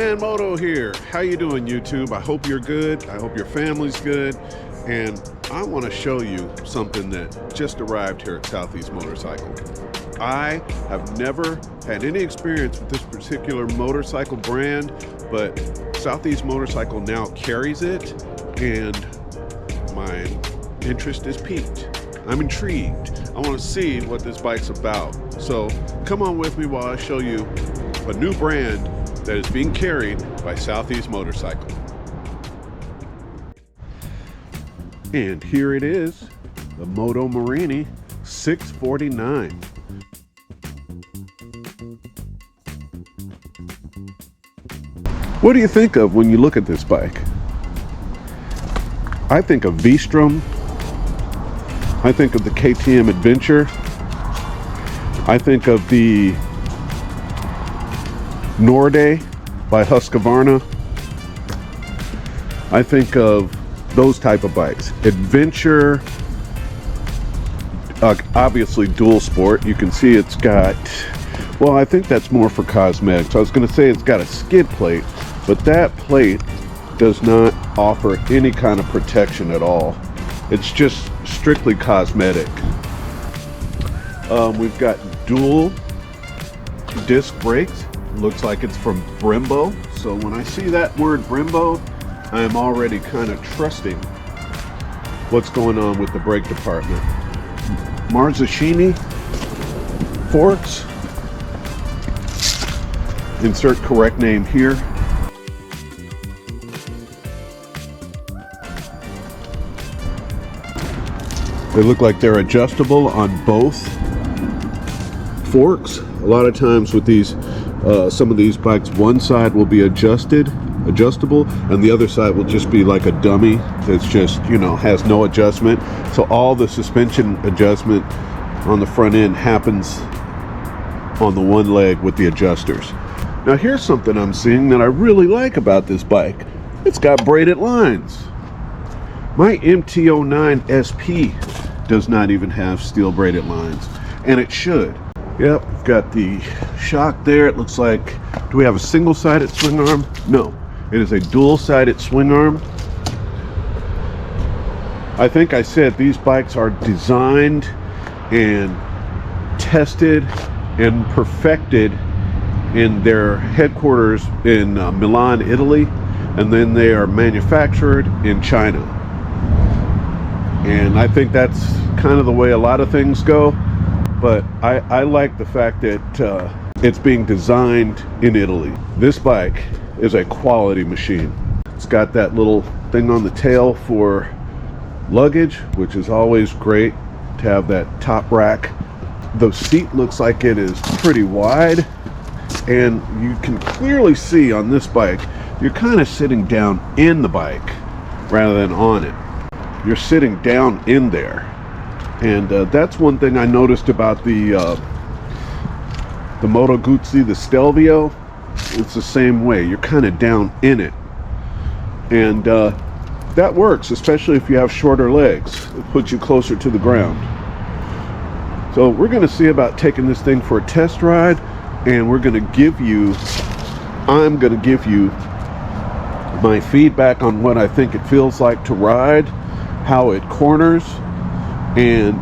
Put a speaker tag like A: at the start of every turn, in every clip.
A: Antmanmoto here. How you doing, YouTube? I hope you're good. I hope your family's good. And I want to show you something that just arrived here at Southeast Motorcycle. I have never had any experience with this particular motorcycle brand, but Southeast Motorcycle now carries it, and my interest is piqued. I'm intrigued. I want to see what this bike's about. So come on with me while I show you a new brand that is being carried by Southeast Motorcycle. And here it is, the Moto Morini 649. What do you think of when you look at this bike? I think of V-Strom. I think of the KTM Adventure. I think of the Norde by Husqvarna. I think of those type of bikes. Adventure, obviously dual sport. You can see it's got, well, I think that's more for cosmetics. I was going to say it's got a skid plate, but that plate does not offer any kind of protection at all. It's just strictly cosmetic. We've got dual disc brakes. Looks like it's from Brembo. So when I see that word Brembo, I am already kind of trusting what's going on with the brake department. Marzocchini forks. Insert correct name here. They look like they're adjustable on both forks. A lot of times with these, some of these bikes, one side will be adjustable, and the other side will just be like a dummy that's just, you know, has no adjustment. So all the suspension adjustment on the front end happens on the one leg with the adjusters. Now here's something I'm seeing that I really like about this bike. It's got braided lines. My MT-09 SP does not even have steel braided lines, and it should. Yep, we've got the shock there. It looks like, do we have a single-sided swing arm? No, it is a dual-sided swing arm. I think I said these bikes are designed and tested and perfected in their headquarters in Milan, Italy, and then they are manufactured in China. And I think that's kind of the way a lot of things go, but I like the fact that it's being designed in Italy. This bike is a quality machine. It's got that little thing on the tail for luggage, which is always great to have that top rack. The seat looks like it is pretty wide, and you can clearly see on this bike, you're kind of sitting down in the bike rather than on it. You're sitting down in there, and that's one thing I noticed about the Moto Guzzi, the Stelvio. It's the same way. You're kind of down in it, and that works, especially if you have shorter legs. It puts you closer to the ground. So we're going to see about taking this thing for a test ride, and I'm going to give you my feedback on what I think it feels like to ride, how it corners, and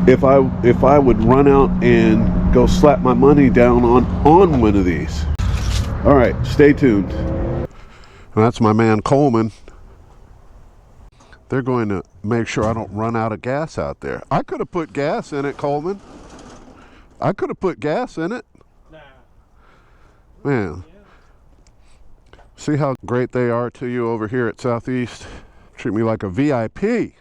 A: if I would run out and go slap my money down on one of these. All right, stay tuned. That's my man Coleman. They're going to make sure I don't run out of gas out there. I could have put gas in it, Coleman. I could have put gas in it. Nah. Man. Yeah. See how great they are to you over here at Southeast? Treat me like a VIP.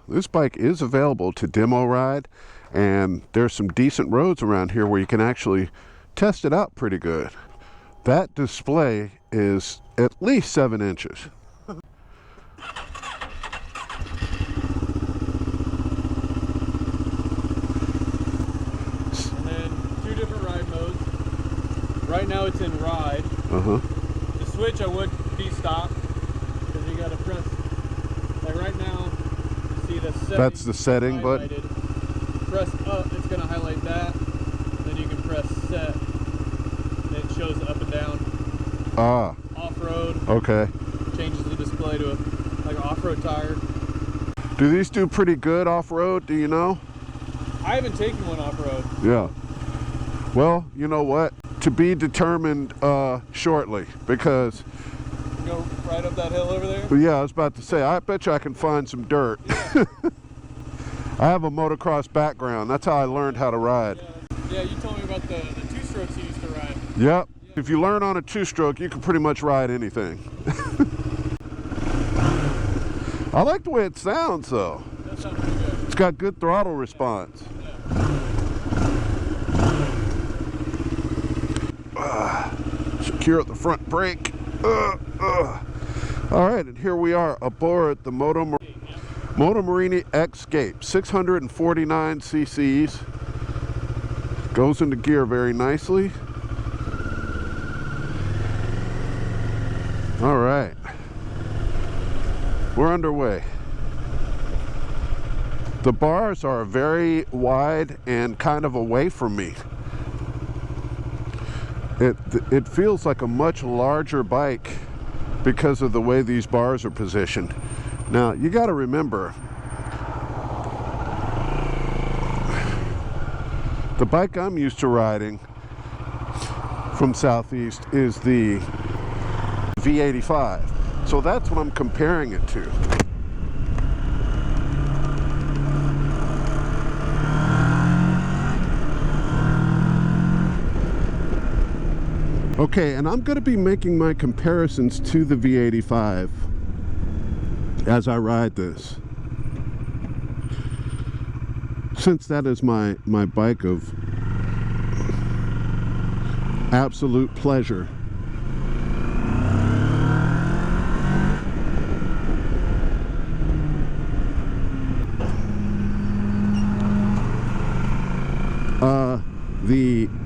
A: This bike is available to demo ride, and there's some decent roads around here where you can actually test it out pretty good. That display is at least 7 inches.
B: And then 2 different ride modes. Right now it's in ride. The switch I would be stop, because you got to press, like right now, you see the setting.
A: That's the setting button.
B: Press up, it's going to highlight that. Then you can press set. It shows up and down.
A: Ah.
B: Off-road.
A: Okay.
B: Changes the display to like an off-road tire.
A: Do these do pretty good off-road? Do you know?
B: I haven't taken one off-road.
A: Yeah. Well, you know what? To be determined shortly, because...
B: Go right up that hill over there?
A: Yeah, I was about to say, I bet you I can find some dirt.
B: Yeah.
A: I have a motocross background. That's how I learned how to ride.
B: Yeah, you told me about the two-strokes you used to ride.
A: Yep. If you learn on a two-stroke, you can pretty much ride anything. I like the way it sounds, though.
B: That sounds pretty good.
A: It's got good throttle response. Secure the front brake. All right, and here we are aboard the Motomorini X-Cape, 649 cc's. Goes into gear very nicely. All right, we're underway. The bars are very wide and kind of away from me. It feels like a much larger bike because of the way these bars are positioned. Now, you got to remember, the bike I'm used to riding from Southeast is the V85. So that's what I'm comparing it to. Okay, and I'm going to be making my comparisons to the V85 as I ride this, since that is my bike of absolute pleasure.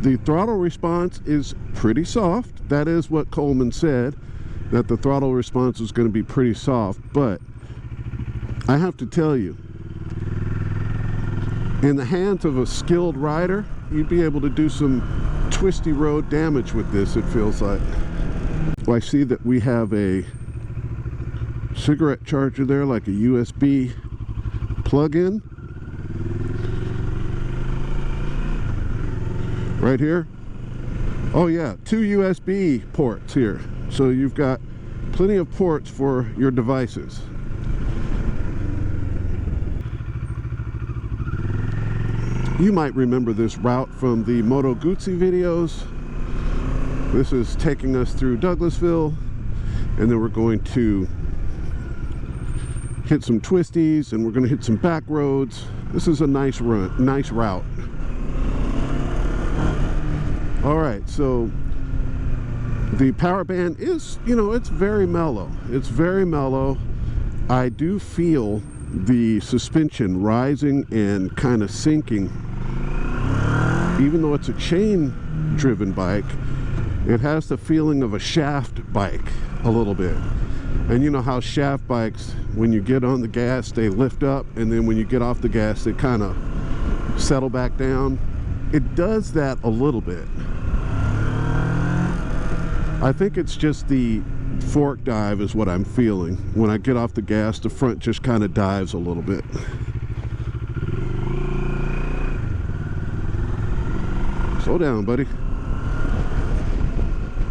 A: The throttle response is pretty soft. That is what Coleman said, that the throttle response was going to be pretty soft. But I have to tell you, in the hands of a skilled rider, you'd be able to do some twisty road damage with this, it feels like. Well, I see that we have a cigarette charger there, like a USB plug-in. Right here. Oh yeah, 2 USB ports here. So you've got plenty of ports for your devices. You might remember this route from the Moto Guzzi videos. This is taking us through Douglasville, and then we're going to hit some twisties, and we're going to hit some back roads. This is a nice route. All right, so the power band is, you know, it's very mellow. It's very mellow. I do feel the suspension rising and kind of sinking. Even though it's a chain-driven bike, it has the feeling of a shaft bike a little bit. And you know how shaft bikes, when you get on the gas, they lift up, and then when you get off the gas, they kind of settle back down. It does that a little bit. I think it's just the fork dive is what I'm feeling. When I get off the gas, the front just kind of dives a little bit. Slow down, buddy.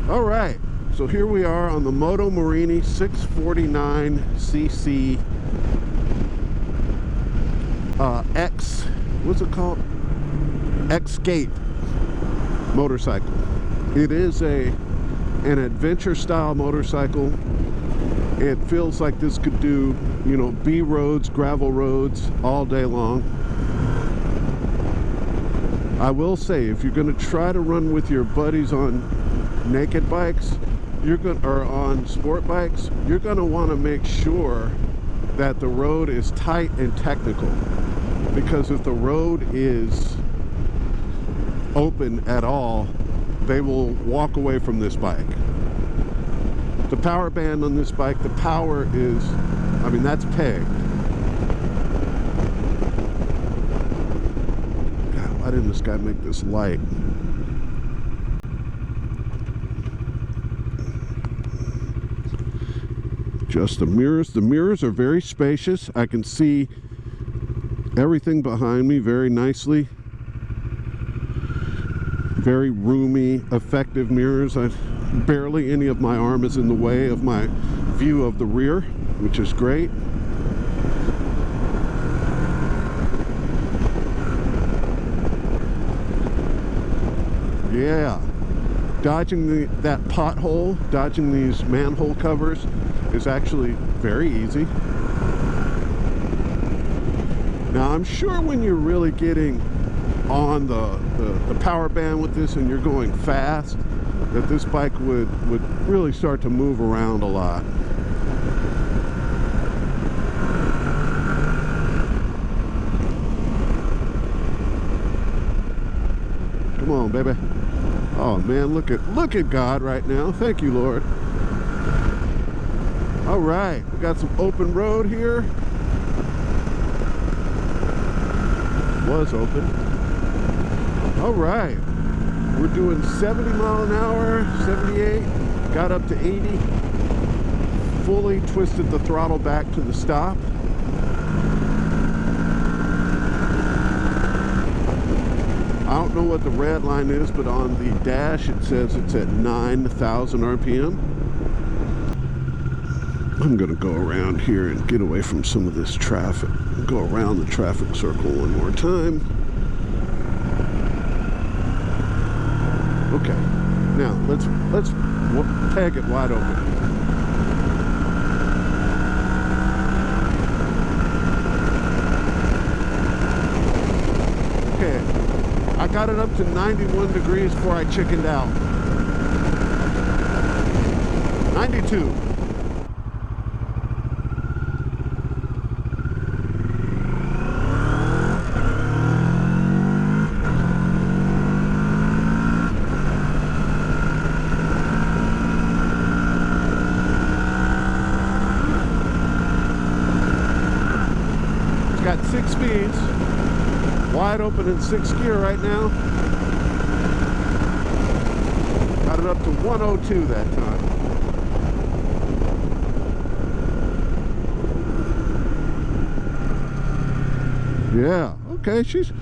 A: All right, so here we are on the Motomorini 649cc what's it called? X-Cape motorcycle. It is an adventure style motorcycle. It feels like this could do, you know, B roads, gravel roads all day long. I will say, if you're going to try to run with your buddies on naked bikes, or on sport bikes, you're going to want to make sure that the road is tight and technical, because if the road is open at all, they will walk away from this bike. The power band on this bike, the power is, I mean, that's pegged. God, why didn't this guy make this light? adjust the mirrors. The mirrors are very spacious. I can see everything behind me very nicely. Very roomy, effective mirrors. Barely any of my arm is in the way of my view of the rear, which is great. Yeah, dodging that pothole, dodging these manhole covers is actually very easy. Now I'm sure when you're really getting on the power band with this and you're going fast, that this bike would really start to move around a lot. Come on, baby. Oh man, look at God right now. Thank you, Lord. All right, we got some open road here. Was open. All right, we're doing 70 mile an hour, 78, got up to 80, fully twisted the throttle back to the stop. I don't know what the red line is, but on the dash it says it's at 9,000 RPM. I'm gonna go around here and get away from some of this traffic. Go around the traffic circle one more time. Okay, now let's tag it wide open. Okay, I got it up to 91 degrees before I chickened out. 92. Got 6 speeds, wide open in 6th gear right now. Got it up to 102 that time. Yeah, okay, she's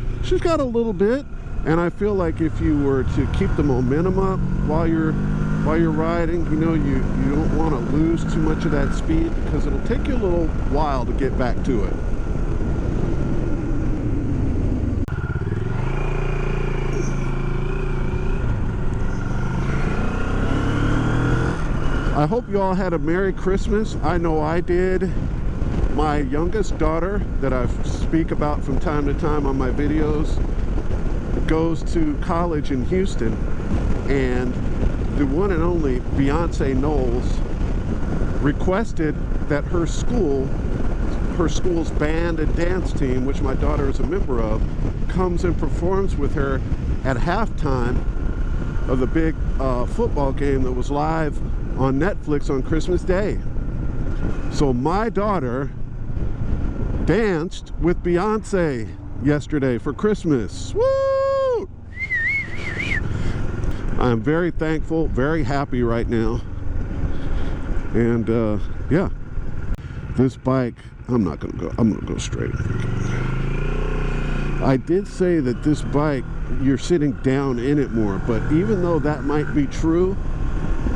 A: got a little bit, and I feel like if you were to keep the momentum up while you're riding, you know, you don't want to lose too much of that speed, because it'll take you a little while to get back to it. I hope you all had a Merry Christmas. I know I did. My youngest daughter, that I speak about from time to time on my videos, goes to college in Houston, and the one and only Beyonce Knowles requested that her school's band and dance team, which my daughter is a member of, comes and performs with her at halftime of the big football game that was live on Netflix on Christmas Day. So my daughter danced with Beyonce yesterday for Christmas. Woo! I'm very thankful, very happy right now. And yeah, this bike, I'm gonna go straight. I did say that this bike, you're sitting down in it more, but even though that might be true,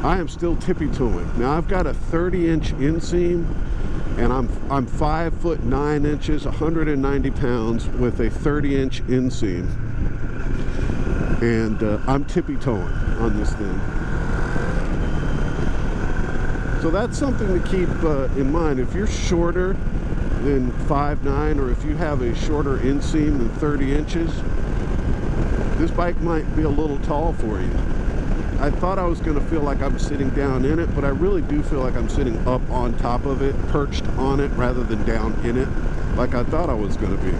A: I am still tippy-toeing. Now I've got a 30-inch inseam, and I'm 5'9", 190 pounds with a 30-inch inseam, and I'm tippy-toeing on this thing. So that's something to keep in mind. If you're shorter than 5'9", or if you have a shorter inseam than 30 inches, this bike might be a little tall for you. I thought I was going to feel like I'm sitting down in it, but I really do feel like I'm sitting up on top of it, perched on it, rather than down in it, like I thought I was going to be.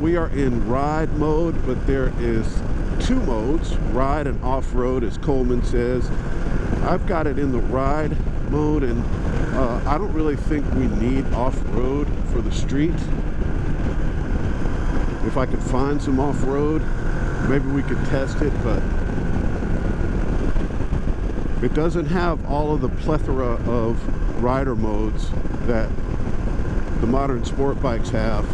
A: We are in ride mode, but there is 2 modes, ride and off-road, as Coleman says. I've got it in the ride mode, and I don't really think we need off-road for the street. If I could find some off-road, maybe we could test it, but It doesn't have all of the plethora of rider modes that the modern sport bikes have.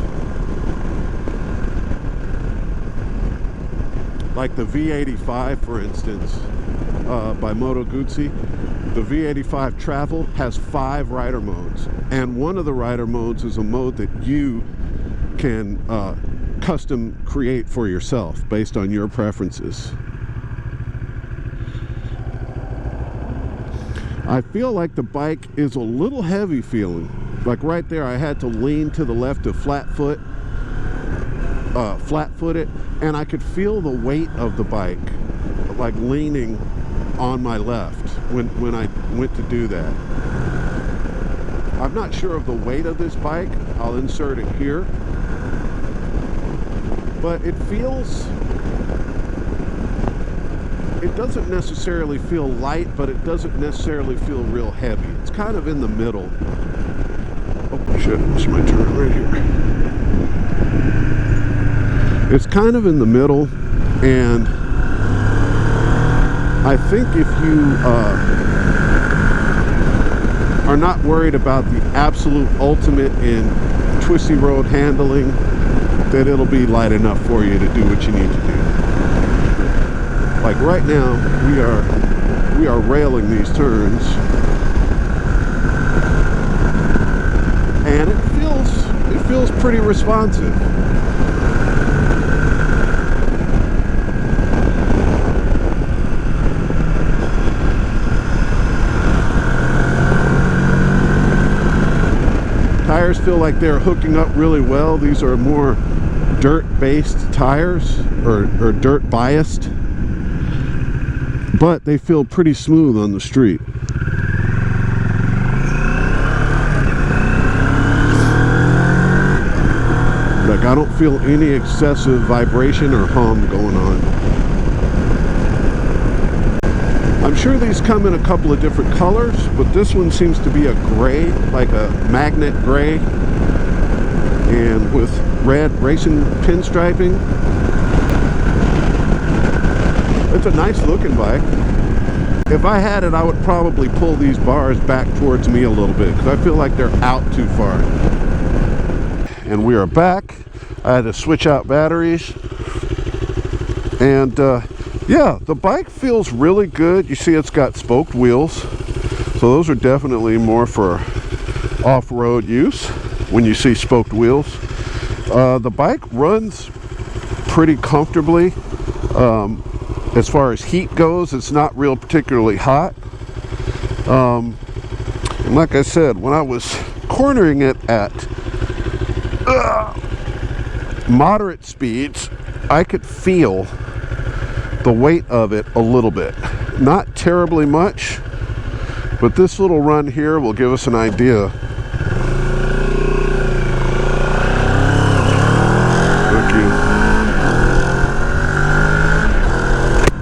A: Like the V85, for instance, by Moto Guzzi. The V85 Travel has 5 rider modes, and one of the rider modes is a mode that you can custom create for yourself based on your preferences. I feel like the bike is a little heavy feeling. Like right there, I had to lean to the left to flat-foot it, and I could feel the weight of the bike, like leaning on my left when I went to do that. I'm not sure of the weight of this bike. I'll insert it here. But it doesn't necessarily feel light, but it doesn't necessarily feel real heavy. It's kind of in the middle. Oh shit, it's my turn right here. It's kind of in the middle, and I think if you are not worried about the absolute ultimate in twisty road handling, that it'll be light enough for you to do what you need to do. Like right now, we are railing these turns, and it feels pretty responsive. Tires feel like they're hooking up really well. These are more dirt-based tires, or dirt-biased, but they feel pretty smooth on the street. Like I don't feel any excessive vibration or hum going on. I'm sure these come in a couple of different colors, but this one seems to be a gray, like a magnet gray, and with red racing pinstriping. It's a nice looking bike. If I had it, I would probably pull these bars back towards me a little bit because I feel like they're out too far. And we are back. I had to switch out batteries, and yeah, the bike feels really good. You see it's got spoked wheels, so those are definitely more for off-road use when you see spoked wheels. The bike runs pretty comfortably. As far as heat goes, it's not real particularly hot. And like I said, when I was cornering it at moderate speeds, I could feel the weight of it a little bit. Not terribly much, but this little run here will give us an idea. Thank you.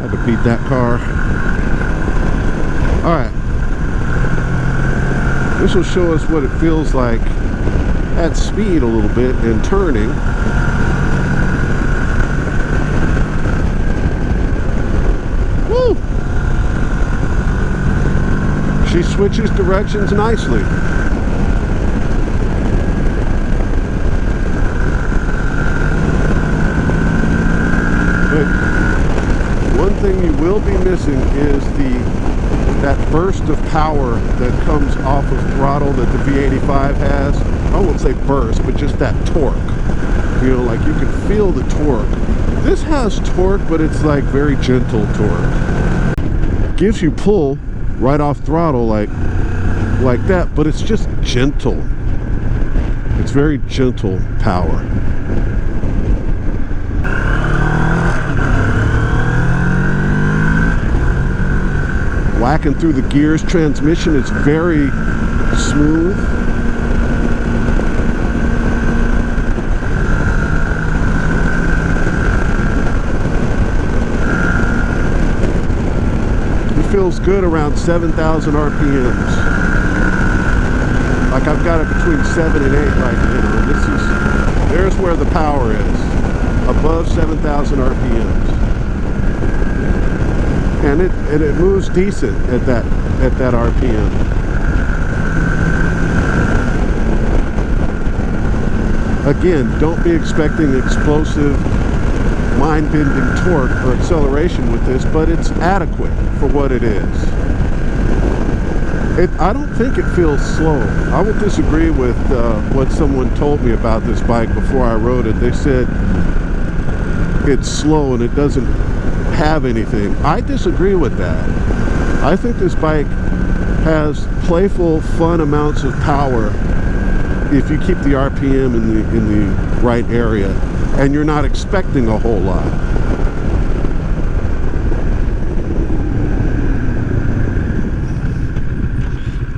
A: Had to beat that car. Alright. This will show us what it feels like at speed a little bit and turning. She switches directions nicely. But one thing you will be missing is that burst of power that comes off of throttle that the V85 has. I won't say burst, but just that torque. You know, like you can feel the torque. This has torque, but it's like very gentle torque. It gives you pull right off throttle like that, but it's just gentle. It's very gentle power. Whacking through the gears. Transmission is very smooth. Feels good around 7,000 RPMs. Like I've got it between 7 and 8 right now. There's where the power is. Above 7,000 RPMs. and it moves decent at that RPM. Again, don't be expecting explosive, mind-bending torque or acceleration with this, but it's adequate for what it is. I don't think it feels slow. I would disagree with what someone told me about this bike before I rode it. They said it's slow and it doesn't have anything. I disagree with that. I think this bike has playful, fun amounts of power if you keep the RPM in the right area and you're not expecting a whole lot.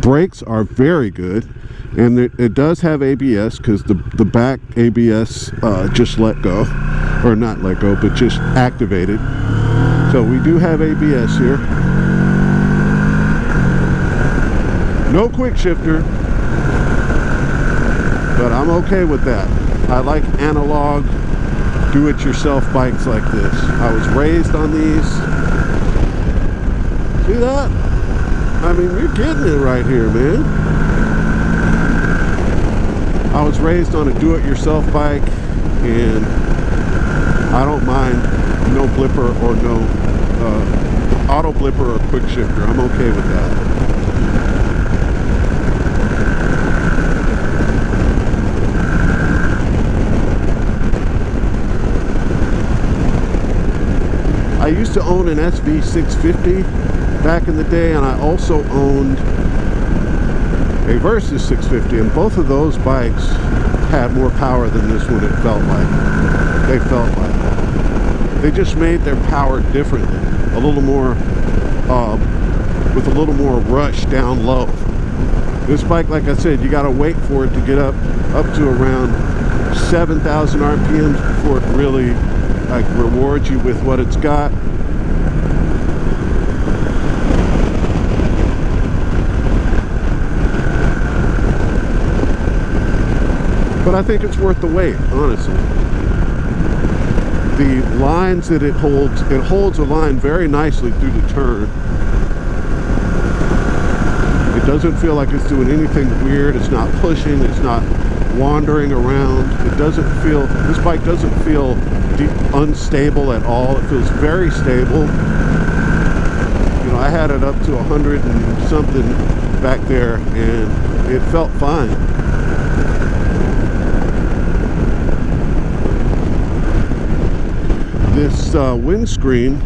A: Brakes are very good, and it does have ABS, because the back ABS just let go, or not let go, but just activated. So we do have ABS here. No quick shifter, but I'm okay with that. I like analog, do-it-yourself bikes like this. I was raised on these. See that? I mean, you're getting it right here, man. I was raised on a do-it-yourself bike, and I don't mind no blipper or no auto blipper or quick shifter. I'm okay with that. I used to own an SV650 back in the day, and I also owned a Versus 650, and both of those bikes had more power than this one. It felt like they just made their power differently, a little more with a little more rush down low. This bike, like I said, you got to wait for it to get up to around 7,000 RPMs before it really like rewards you with what it's got. But I think it's worth the wait, honestly. The lines that it holds a line very nicely through the turn. It doesn't feel like it's doing anything weird. It's not pushing, it's not wandering around. This bike doesn't feel unstable at all. It feels very stable. You know, I had it up to 100 and something back there, and it felt fine. This windscreen,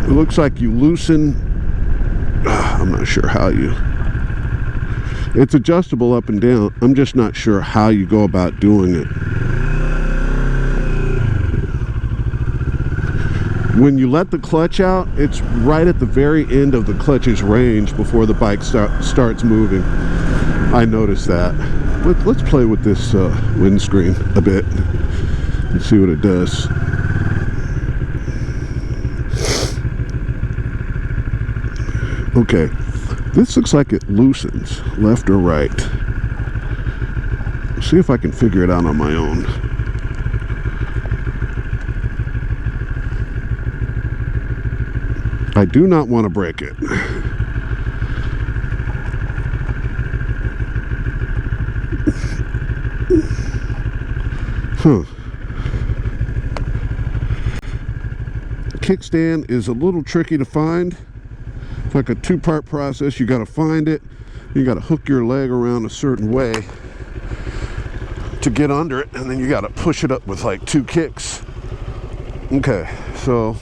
A: it looks like you loosen, I'm not sure how it's adjustable up and down. I'm just not sure how you go about doing it. When you let the clutch out, it's right at the very end of the clutch's range before the bike starts moving. I noticed that. Let's play with this windscreen a bit and see what it does. Okay, this looks like it loosens left or right. See if I can figure it out on my own. I do not want to break it. Kickstand is a little tricky to find. It's like a two-part process. You got to find it. You got to hook your leg around a certain way to get under it, and then you got to push it up with like 2 kicks. Okay, so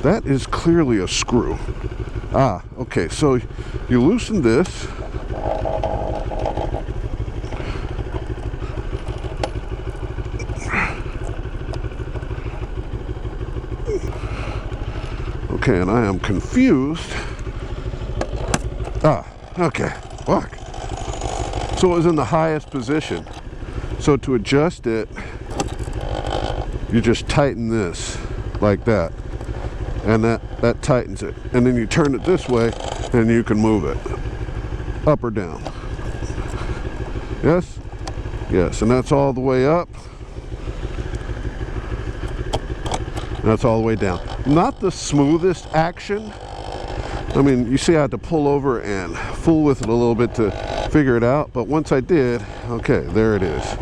A: that is clearly a screw. Okay, so you loosen this. Okay, and I am confused. Okay, fuck. So it was in the highest position. So to adjust it, you just tighten this like that. And that tightens it. And then you turn it this way, and you can move it. Up or down. Yes? Yes, and that's all the way up. That's all the way down. Not the smoothest action. I mean, you see I had to pull over and fool with it a little bit to figure it out, but once I did, okay, there it is.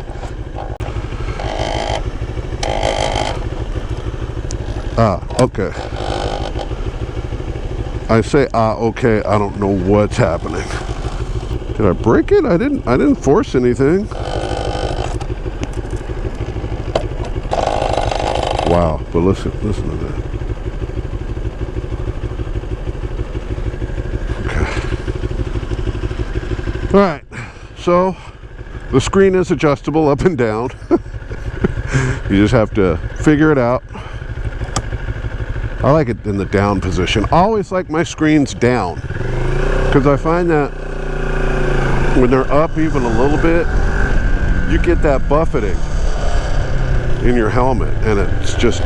A: Okay. I say okay, I don't know what's happening. Did I break it? I didn't force anything. Wow, but listen to that. Okay. All right, so the screen is adjustable up and down. You just have to figure it out. I like it in the down position. I always like my screens down, because I find that when they're up even a little bit, you get that buffeting in your helmet, and it's just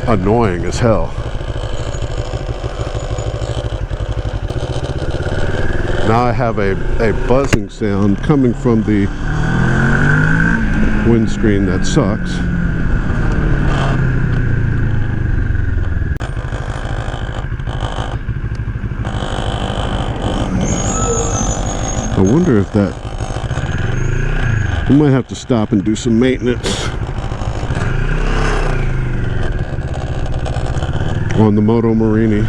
A: annoying as hell. Now I have a buzzing sound coming from the windscreen that sucks. I wonder if that, we might have to stop and do some maintenance on the Moto Morini.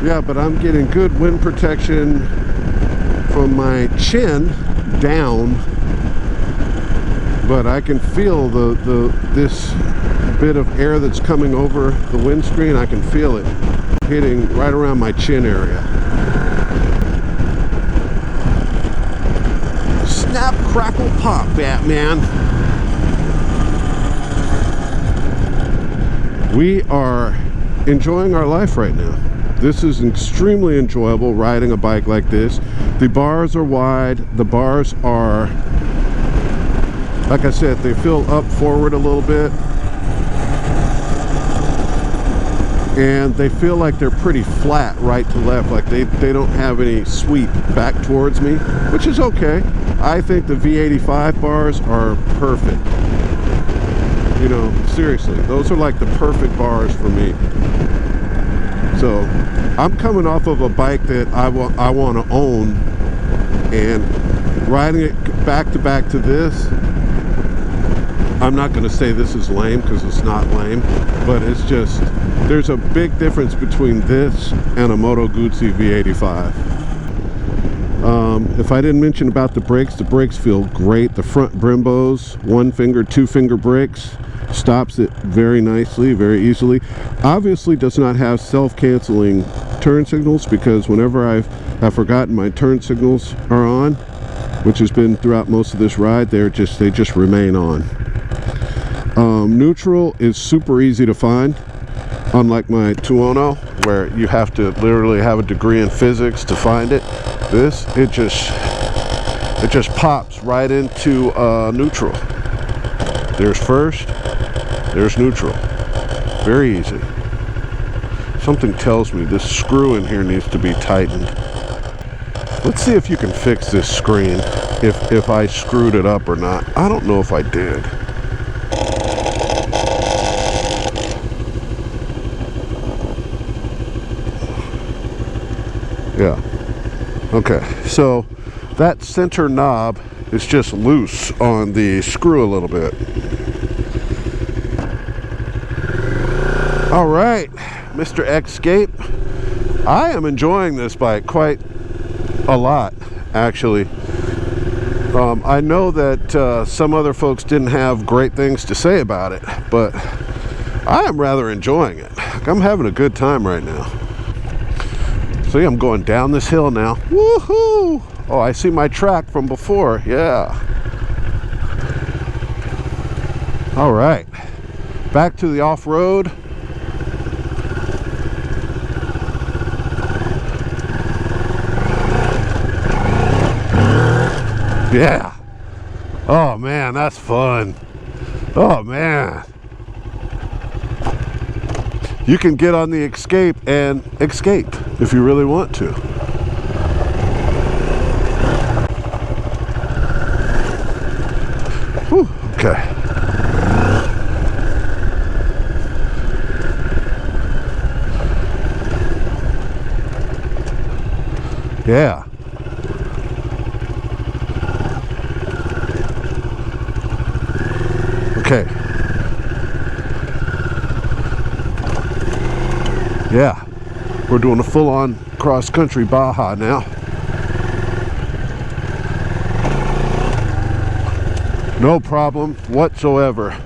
A: Yeah, but I'm getting good wind protection from my chin down, but I can feel this bit of air that's coming over the windscreen. I can feel it hitting right around my chin area. Snap, crackle, pop, Batman. We are enjoying our life right now. This is extremely enjoyable, riding a bike like this. The bars are wide. The bars are, like I said, they feel up forward a little bit. And they feel like they're pretty flat right to left, like they don't have any sweep back towards me, which is okay. I think the V85 bars are perfect. You know, seriously, those are like the perfect bars for me. So I'm coming off of a bike that I want to own, and riding it back to this, I'm not going to say this is lame, because it's not lame, but it's just, there's a big difference between this and a Moto Guzzi V85. If I didn't mention about the brakes feel great. The front Brembos, 1-finger, 2-finger brakes, stops it very nicely, very easily. Obviously does not have self-canceling turn signals, because whenever I've forgotten my turn signals are on, which has been throughout most of this ride, they just remain on. Neutral is super easy to find, unlike my Tuono, where you have to literally have a degree in physics to find it. This, it just pops right into neutral. There's first, there's neutral. Very easy. Something tells me this screw in here needs to be tightened. Let's see if you can fix this screen, if I screwed it up or not. I don't know if I did. Yeah. Okay, so that center knob is just loose on the screw a little bit. All right, Mr. X-Cape. I am enjoying this bike quite a lot, actually. I know that some other folks didn't have great things to say about it, but I am rather enjoying it. I'm having a good time right now. See, I'm going down this hill now. Woohoo! Oh, I see my track from before. Yeah. All right. Back to the off-road. Yeah. Oh, man, that's fun. Oh, man. You can get on the X-Cape and escape if you really want to. Okay. Yeah. Okay. Yeah. We're doing a full-on cross-country Baja now. No problem whatsoever.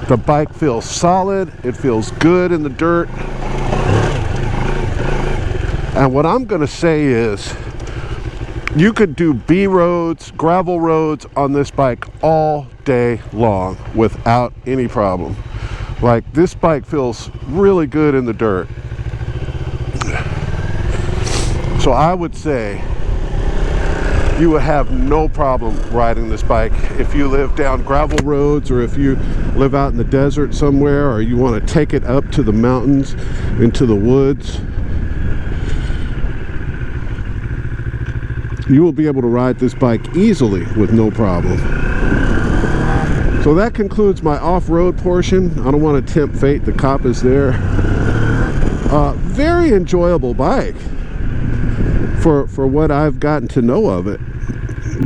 A: The bike feels solid. It feels good in the dirt. And what I'm going to say is, you could do B roads, gravel roads on this bike all day long without any problem. Like, this bike feels really good in the dirt. So I would say you would have no problem riding this bike if you live down gravel roads, or if you live out in the desert somewhere, or you want to take it up to the mountains, into the woods. You will be able to ride this bike easily with no problem. So that concludes my off-road portion. I don't want to tempt fate. The cop is there. Very enjoyable bike for what I've gotten to know of it.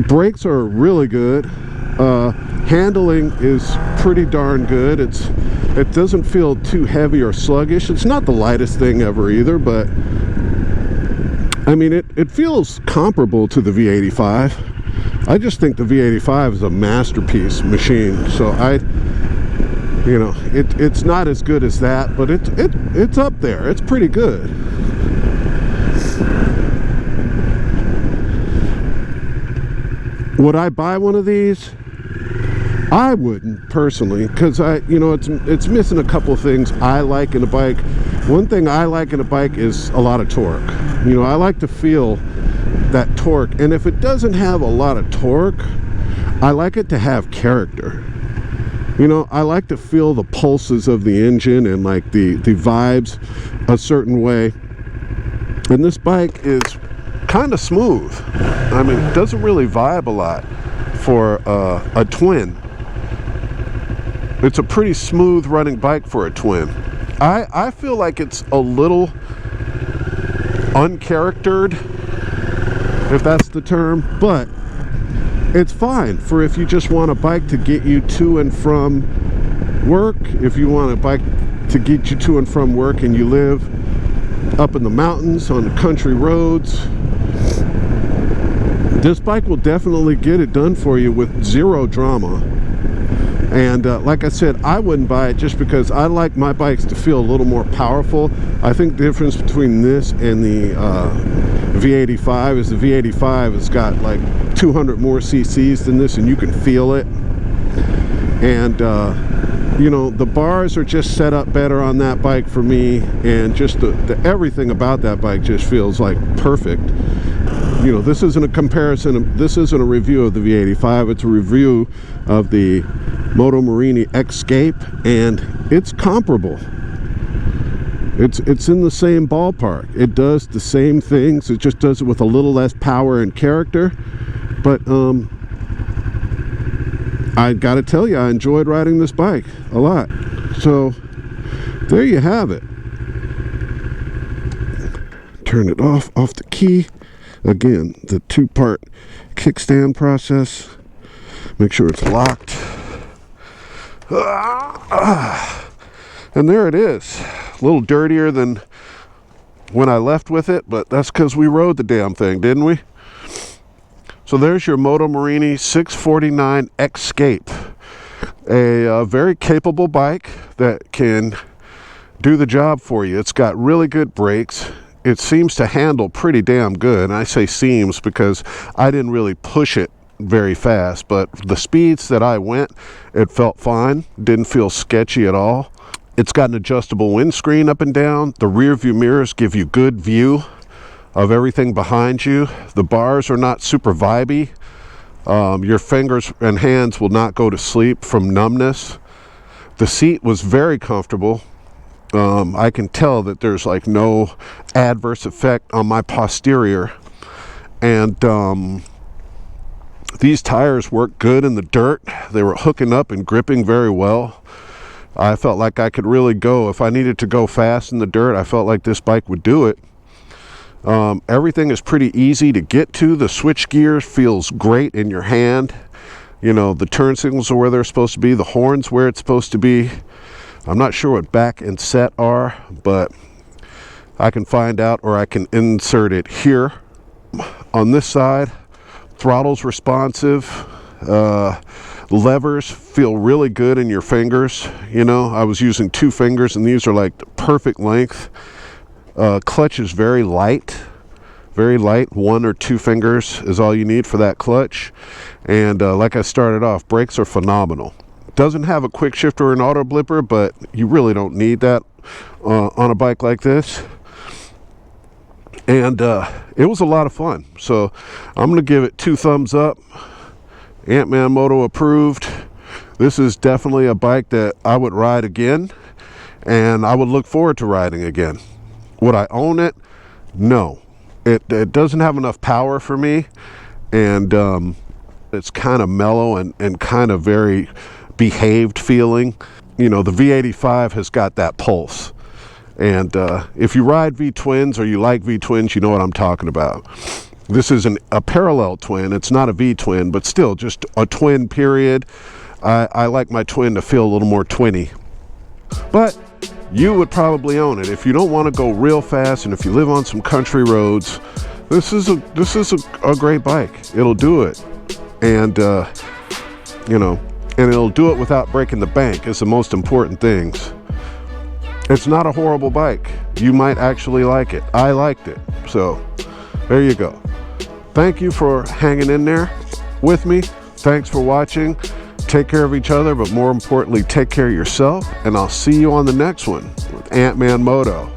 A: Brakes are really good. Handling is pretty darn good. It doesn't feel too heavy or sluggish. It's not the lightest thing ever either, but I mean, it feels comparable to the V85. I just think the V85 is a masterpiece machine. So it's not as good as that, but it's up there. It's pretty good. Would I buy one of these? I wouldn't personally, because it's missing a couple things I like in a bike. One thing I like in a bike is a lot of torque. I like to feel that torque, and if it doesn't have a lot of torque, I like it to have character. I like to feel the pulses of the engine and like the vibes a certain way. And this bike is kind of smooth. I mean, it doesn't really vibe a lot for a twin. It's a pretty smooth running bike for a twin. I feel like it's a little uncharactered, if that's the term, but it's fine for if you just want a bike to get you to and from work. If you want a bike to get you to and from work and you live up in the mountains on the country roads, this bike will definitely get it done for you with zero drama. And like I said, I wouldn't buy it just because I like my bikes to feel a little more powerful. I think the difference between this and the V85 is the V85 has got like 200 more cc's than this, and you can feel it. And the bars are just set up better on that bike for me, and just the everything about that bike just feels like perfect. This isn't a comparison, this isn't a review of the V85, it's a review of the Moto Morini X-Cape, and it's comparable. It's in the same ballpark. It does the same things, it just does it with a little less power and character. But I gotta tell you, I enjoyed riding this bike a lot. So there you have it. Turn it off the key. Again, the two-part kickstand process. Make sure it's locked. And there it is. A little dirtier than when I left with it, but that's because we rode the damn thing, didn't we? So there's your Motomorini 649 X-Cape. A very capable bike that can do the job for you. It's got really good brakes. It seems to handle pretty damn good. And I say seems because I didn't really push it very fast, but the speeds that I went, it felt fine. Didn't feel sketchy at all. It's got an adjustable windscreen up and down. The rear view mirrors give you good view of everything behind you. The bars are not super vibey. Your fingers and hands will not go to sleep from numbness. The seat was very comfortable. I can tell that there's like no adverse effect on my posterior, and These tires work good in the dirt. They were hooking up and gripping very well. I felt like I could really go. If I needed to go fast in the dirt, I felt like this bike would do it. Everything is pretty easy to get to. The switch gear feels great in your hand. You know, the turn signals are where they're supposed to be. The horn's where it's supposed to be. I'm not sure what back and set are, but I can find out, or I can insert it here. On this side, throttle's responsive. Levers feel really good in your fingers. You know, I was using 2 fingers and these are like the perfect length. Clutch is very light. 1 or 2 fingers is all you need for that clutch. And like I started off, brakes are phenomenal. Doesn't have a quick shifter or an auto blipper, but you really don't need that on a bike like this. And it was a lot of fun. So I'm going to give it 2 thumbs up. Antmanmoto approved. This is definitely a bike that I would ride again, and I would look forward to riding again. Would I own it? No. It doesn't have enough power for me, and it's kind of mellow and kind of very behaved feeling. You know, the V85 has got that pulse. And if you ride V-twins or you like V-twins, you know what I'm talking about. This is a parallel twin. It's not a V-twin, but still just a twin, period. I like my twin to feel a little more twinny. But you would probably own it. If you don't want to go real fast and if you live on some country roads, this is a great bike. It'll do it. And, you know, and it'll do it without breaking the bank. It's the most important things. It's not a horrible bike. You might actually like it. I liked it. So there you go. Thank you for hanging in there with me. Thanks for watching. Take care of each other, but more importantly, take care of yourself. And I'll see you on the next one with Antmanmoto.